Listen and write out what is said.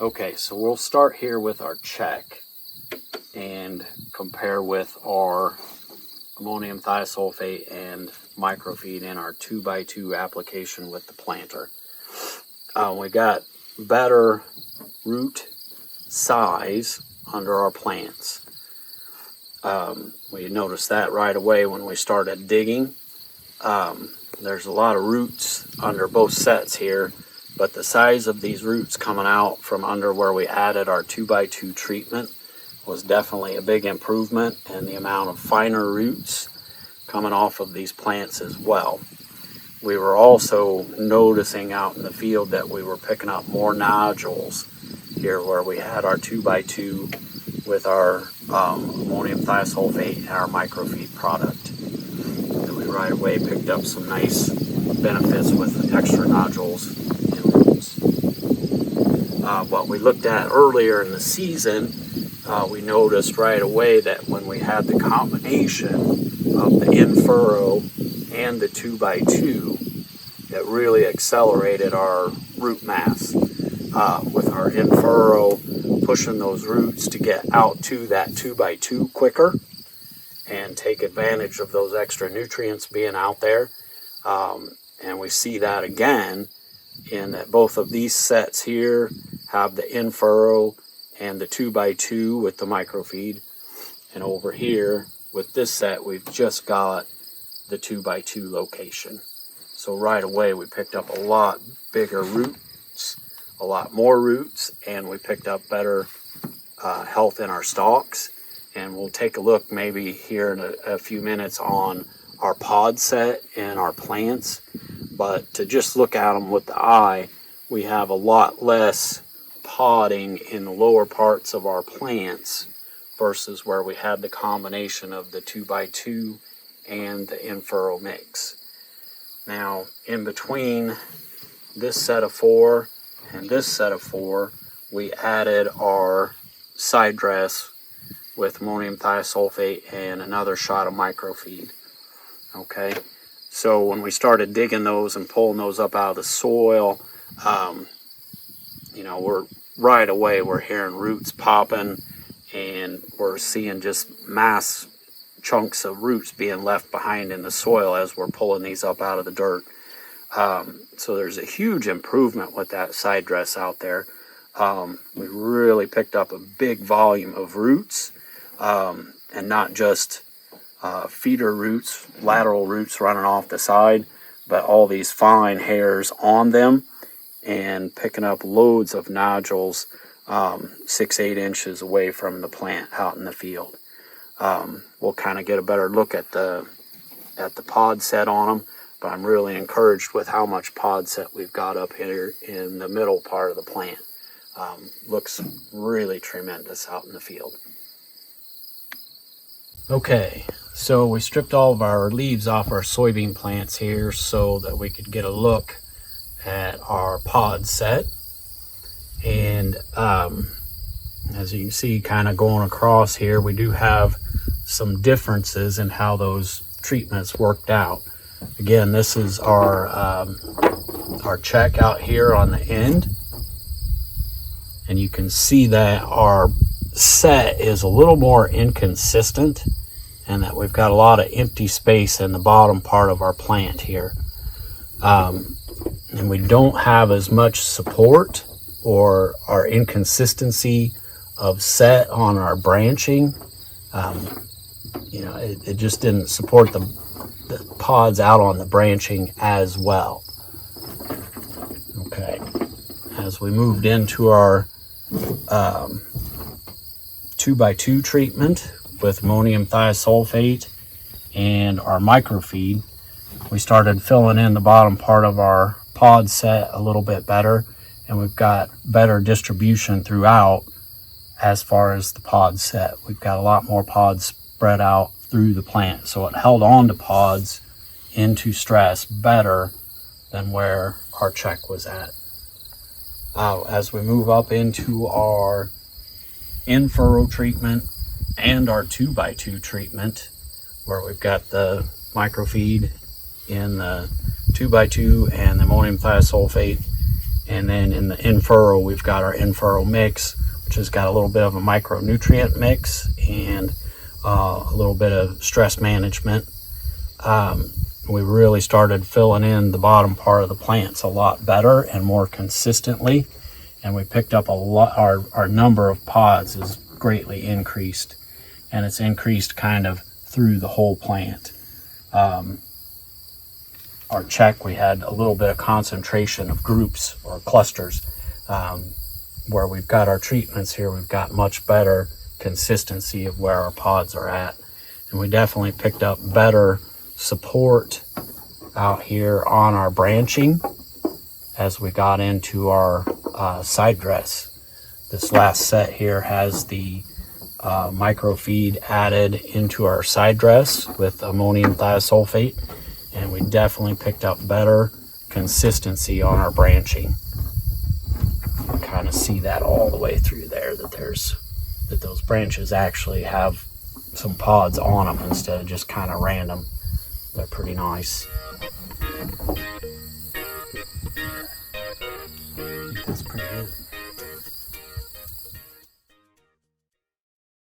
Okay, so we'll start here with our check and compare with our ammonium thiosulfate and microfeed in our 2x2 application with the planter. We got better root size under our plants. We noticed that right away when we started digging. There's a lot of roots under both sets here, but the size of these roots coming out from under where we added our 2x2 treatment was definitely a big improvement, and the amount of finer roots coming off of these plants as well. We were also noticing out in the field that we were picking up more nodules here where we had our 2x2 with our ammonium thiosulfate and our microfeed product. And we right away picked up some nice benefits with extra nodules and roots. What we looked at earlier in the season, we noticed right away that when we had the combination of the InFurrow and the 2x2, it really accelerated our root mass. With our InFurrow pushing those roots to get out to that 2x2 quicker and take advantage of those extra nutrients being out there. And we see that again in that both of these sets here have the InFurrow and the 2x2 with the microfeed. And over here with this set, we've just got the 2x2 location. So right away we picked up a lot bigger roots, a lot more roots, and we picked up better health in our stalks. And we'll take a look maybe here in a few minutes on our pod set and our plants. But to just look at them with the eye, we have a lot less podding in the lower parts of our plants versus where we had the combination of the 2x2 and the InFurrow mix. Now, in between this set of 4 and this set of 4, we added our side dress with ammonium thiosulfate and another shot of microfeed. Okay, so when we started digging those and pulling those up out of the soil, we're right away we're hearing roots popping, and we're seeing just mass chunks of roots being left behind in the soil as we're pulling these up out of the dirt. So there's a huge improvement with that side dress out there. We really picked up a big volume of roots, and not just feeder roots, lateral roots running off the side, but all these fine hairs on them, and picking up loads of nodules 6-8 inches away from the plant out in the field. We'll kind of get a better look at the pod set on them, but I'm really encouraged with how much pod set we've got up here in the middle part of the plant. Looks really tremendous out in the field. Okay, so we stripped all of our leaves off our soybean plants here so that we could get a look at our pod set. And as you can see, kind of going across here, we do have some differences in how those treatments worked out. Again, this is our check out here on the end, and you can see that our set is a little more inconsistent, and that we've got a lot of empty space in the bottom part of our plant here, and we don't have as much support, or our inconsistency of set on our branching. It just didn't support the pods out on the branching as well. Okay, as we moved into our 2x2 treatment with ammonium thiosulfate and our microfeed, we started filling in the bottom part of our pod set a little bit better, and we've got better distribution throughout as far as the pod set. We've got a lot more pods spread out through the plant, so it held on to pods into stress better than where our check was at. As we move up into our InFurrow treatment and our 2x2 treatment, where we've got the microfeed in the 2x2 and the ammonium thiosulfate And then in the InFurrow, we've got our InFurrow mix, which has got a little bit of a micronutrient mix and a little bit of stress management. We really started filling in the bottom part of the plants a lot better and more consistently, and we picked up a lot. Our number of pods is greatly increased, and it's increased kind of through the whole plant. Our check, we had a little bit of concentration of groups or clusters. Where we've got our treatments here, we've got much better consistency of where our pods are at. And we definitely picked up better support out here on our branching as we got into our side dress. This last set here has the microfeed added into our side dress with ammonium thiosulfate, and we definitely picked up better consistency on our branching. You can kind of see that all the way through there, that those branches actually have some pods on them instead of just kind of random. They're pretty nice.